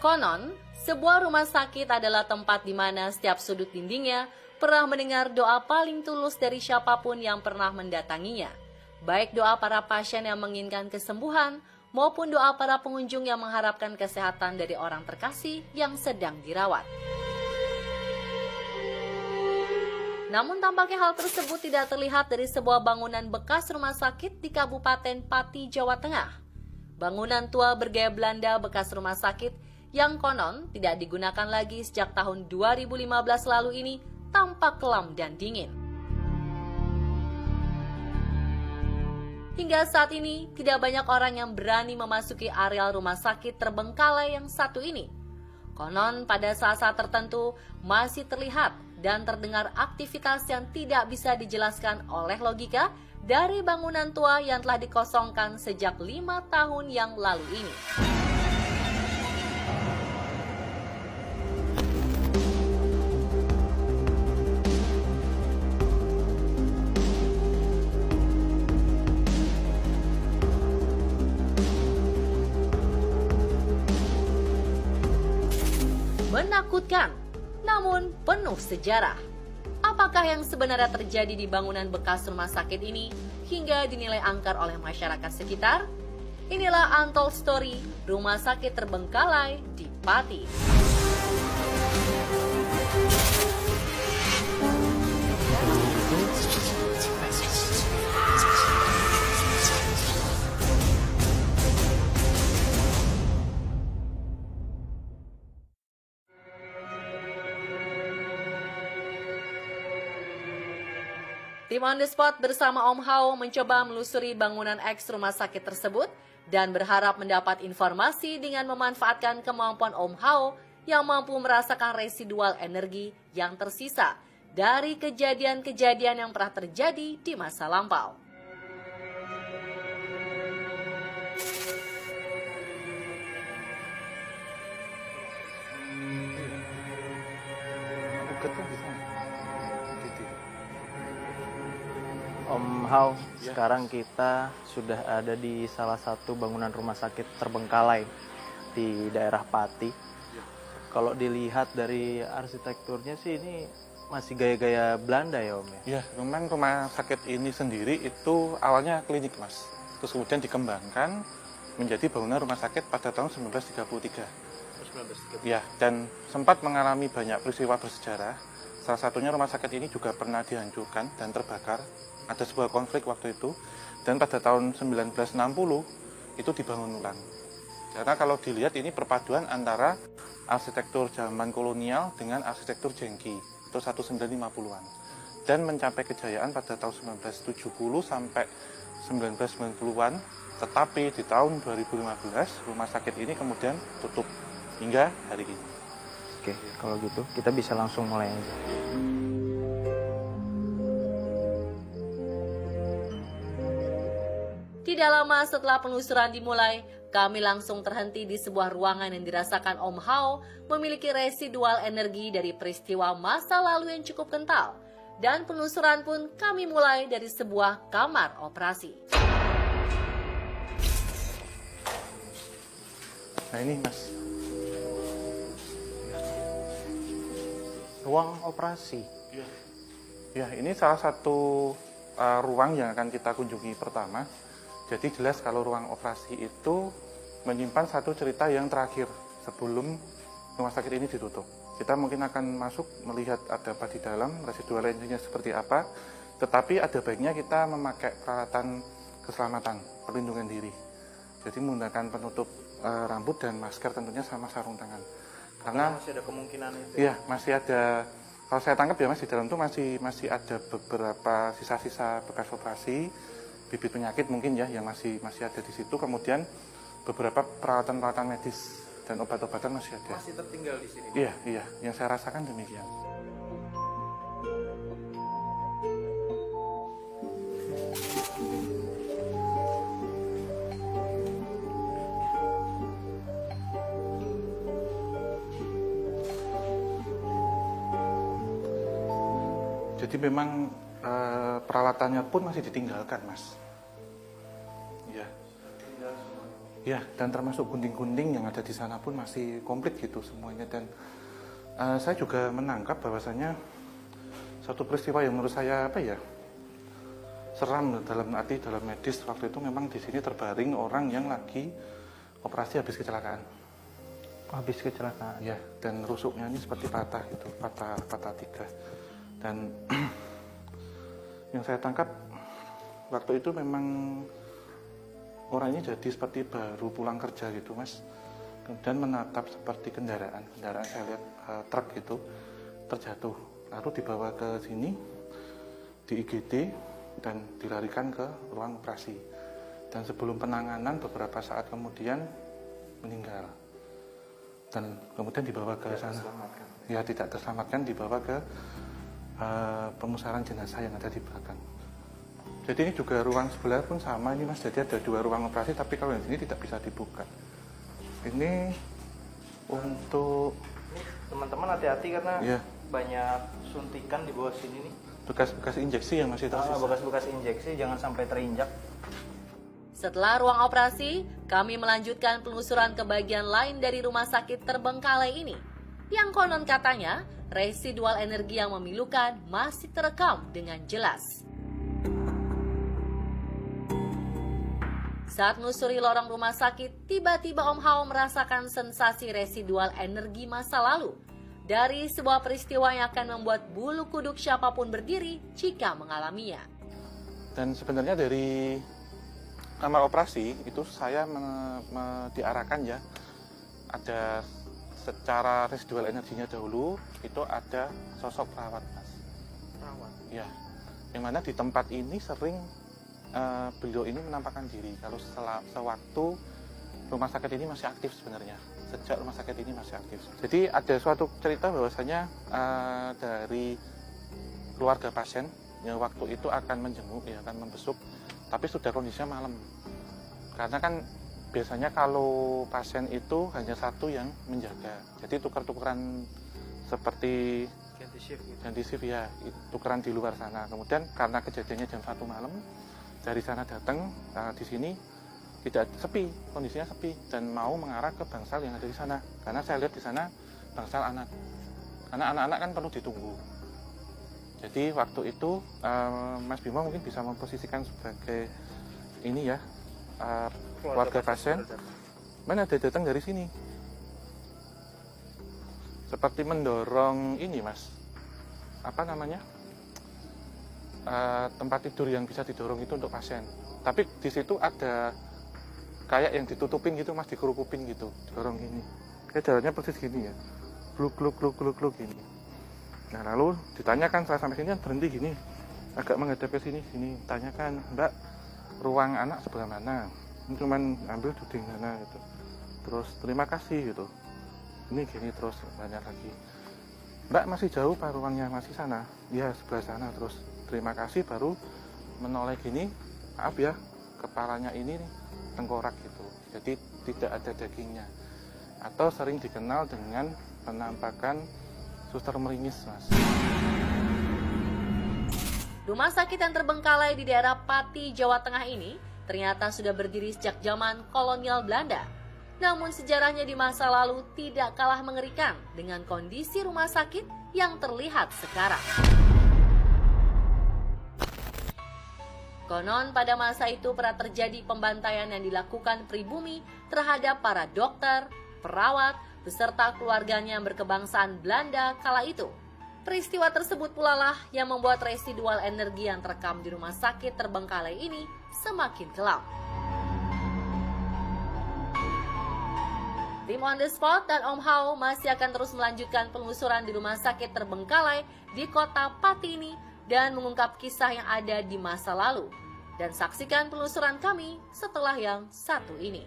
Konon, sebuah rumah sakit adalah tempat di mana setiap sudut dindingnya pernah mendengar doa paling tulus dari siapapun yang pernah mendatanginya. Baik doa para pasien yang menginginkan kesembuhan, maupun doa para pengunjung yang mengharapkan kesehatan dari orang terkasih yang sedang dirawat. Namun tampaknya hal tersebut tidak terlihat dari sebuah bangunan bekas rumah sakit di Kabupaten Pati, Jawa Tengah. Bangunan tua bergaya Belanda bekas rumah sakit yang konon tidak digunakan lagi sejak tahun 2015 lalu ini tampak kelam dan dingin. Hingga saat ini, tidak banyak orang yang berani memasuki areal rumah sakit terbengkalai yang satu ini. Konon pada saat-saat tertentu masih terlihat dan terdengar aktivitas yang tidak bisa dijelaskan oleh logika dari bangunan tua yang telah dikosongkan sejak 5 tahun yang lalu ini. Menakutkan, namun penuh sejarah. Apakah yang sebenarnya terjadi di bangunan bekas rumah sakit ini hingga dinilai angker oleh masyarakat sekitar? Inilah Untold Story Rumah Sakit Terbengkalai di Pati. Tim On The Spot bersama Om Hao mencoba melusuri bangunan eks rumah sakit tersebut dan berharap mendapat informasi dengan memanfaatkan kemampuan Om Hao yang mampu merasakan residual energi yang tersisa dari kejadian-kejadian yang pernah terjadi di masa lampau. Om Hao, sekarang kita sudah ada di salah satu bangunan rumah sakit terbengkalai di daerah Pati. Kalau dilihat dari arsitekturnya sih ini masih gaya-gaya Belanda ya Om ya? Ya, memang rumah sakit ini sendiri itu awalnya klinik Mas. Terus kemudian dikembangkan menjadi bangunan rumah sakit pada tahun 1933. Ya, dan sempat mengalami banyak peristiwa bersejarah. Salah satunya rumah sakit ini juga pernah dihancurkan dan terbakar. Ada sebuah konflik waktu itu, dan pada tahun 1960 itu dibangun ulang. Karena kalau dilihat ini perpaduan antara arsitektur zaman kolonial dengan arsitektur jengki, itu 1950-an. Dan mencapai kejayaan pada tahun 1970 sampai 1990-an, tetapi di tahun 2015 rumah sakit ini kemudian tutup hingga hari ini. Oke, kalau gitu kita bisa langsung mulai aja. Tidak lama setelah penelusuran dimulai, kami langsung terhenti di sebuah ruangan yang dirasakan Om Hao memiliki residual energi dari peristiwa masa lalu yang cukup kental. Dan penelusuran pun kami mulai dari sebuah kamar operasi. Nah ini Mas, Ruang operasi. ya ini salah satu ruang yang akan kita kunjungi pertama. Jadi jelas kalau ruang operasi itu menyimpan satu cerita yang terakhir sebelum rumah sakit ini ditutup. Kita mungkin akan masuk melihat ada apa di dalam, residual energinya seperti apa, tetapi ada baiknya kita memakai peralatan keselamatan, perlindungan diri. Jadi menggunakan penutup rambut dan masker tentunya sama sarung tangan. Karena masih ada kemungkinan itu. iya, masih ada, kalau saya tangkap ya Mas, di dalam itu masih ada beberapa sisa-sisa bekas operasi, bibit penyakit mungkin ya yang masih ada di situ. Kemudian beberapa peralatan-peralatan medis dan obat-obatan masih ada. Masih tertinggal di sini. Iya, yang saya rasakan demikian. Jadi memang peralatannya pun masih ditinggalkan, Mas. Iya. Ya, dan termasuk gunting-gunting yang ada di sana pun masih komplit gitu semuanya. Dan saya juga menangkap bahwasanya satu peristiwa yang menurut saya seram dalam medis waktu itu, memang di sini terbaring orang yang lagi operasi habis kecelakaan. Habis kecelakaan. Ya, dan rusuknya ini seperti patah gitu, patah 3. Dan yang saya tangkap waktu itu memang orang ini jadi seperti baru pulang kerja gitu, Mas. Kemudian menatap seperti kendaraan saya lihat truk gitu terjatuh, lalu dibawa ke sini di IGD dan dilarikan ke ruang operasi. Dan sebelum penanganan beberapa saat kemudian meninggal. Dan kemudian dibawa ke sana. Ya, tidak terselamatkan, dibawa ke pemusaran jenazah yang ada di belakang. Jadi ini juga ruang sebelah pun sama ini, Mas. Jadi ada 2 ruang operasi, tapi kalau yang sini tidak bisa dibuka. Ini untuk Teman-teman hati-hati karena ya, banyak suntikan di bawah sini nih. bekas-bekas injeksi yang masih tersisa. Bekas-bekas injeksi, jangan sampai terinjak. Setelah ruang operasi, kami melanjutkan penelusuran ke bagian lain dari rumah sakit terbengkalai ini, yang konon katanya residual energi yang memilukan masih terekam dengan jelas. Saat menelusuri lorong rumah sakit, tiba-tiba Om Hao merasakan sensasi residual energi masa lalu dari sebuah peristiwa yang akan membuat bulu kuduk siapapun berdiri jika mengalaminya. Dan sebenarnya dari kamar operasi itu saya diarahkan ya, ada secara residual energinya dahulu itu ada sosok perawat, Mas. Perawat. Ya, yang mana di tempat ini sering beliau ini menampakkan diri kalau sewaktu rumah sakit ini masih aktif sebenarnya. Sejak rumah sakit ini masih aktif. Jadi ada suatu cerita bahwasanya dari keluarga pasien yang waktu itu akan menjenguk, ya, akan membesuk, tapi sudah kondisinya malam. Karena kan biasanya kalau pasien itu hanya satu yang menjaga. Jadi tukar-tukaran seperti ganti shift ya, tukeran di luar sana. Kemudian karena kejadiannya jam 1 malam, dari sana datang di sini tidak sepi, kondisinya sepi dan mau mengarah ke bangsal yang ada di sana. Karena saya lihat di sana bangsal anak. Karena anak-anak kan perlu ditunggu. Jadi waktu itu Mas Bimo mungkin bisa memposisikan sebagai ini ya, keluarga pasien. Mana ada datang dari sini. Seperti mendorong ini, Mas. Apa namanya? Tempat tidur yang bisa didorong itu untuk pasien. Tapi di situ ada kayak yang ditutupin gitu, Mas, dikerukupin gitu, dorong gini. Kayak jalannya persis gini ya, gluk gini. Nah lalu ditanyakan setelah sampai sini kan berhenti gini, agak menghadap ke sini, tanyakan, Mbak, ruang anak sebelah mana? Ini cuman ambil duding sana gitu. Terus terima kasih gitu. Ini gini terus banyak lagi. Mbak, masih jauh Pak ruangnya? Masih sana? Iya, sebelah sana. Terus terima kasih, baru menoleh gini, maaf ya, kepalanya ini tengkorak gitu, jadi tidak ada dagingnya, atau sering dikenal dengan penampakan suster meringis, Mas. Rumah sakit yang terbengkalai di daerah Pati, Jawa Tengah ini ternyata sudah berdiri sejak zaman kolonial Belanda. Namun sejarahnya di masa lalu tidak kalah mengerikan dengan kondisi rumah sakit yang terlihat sekarang. Konon pada masa itu pernah terjadi pembantaian yang dilakukan pribumi terhadap para dokter, perawat, beserta keluarganya yang berkebangsaan Belanda kala itu. Peristiwa tersebut pula lah yang membuat residual energi yang terekam di rumah sakit terbengkalai ini semakin kelam. Tim On The Spot dan Om Hao masih akan terus melanjutkan penelusuran di rumah sakit terbengkalai di kota Pati ini dan mengungkap kisah yang ada di masa lalu. Dan saksikan penelusuran kami setelah yang satu ini.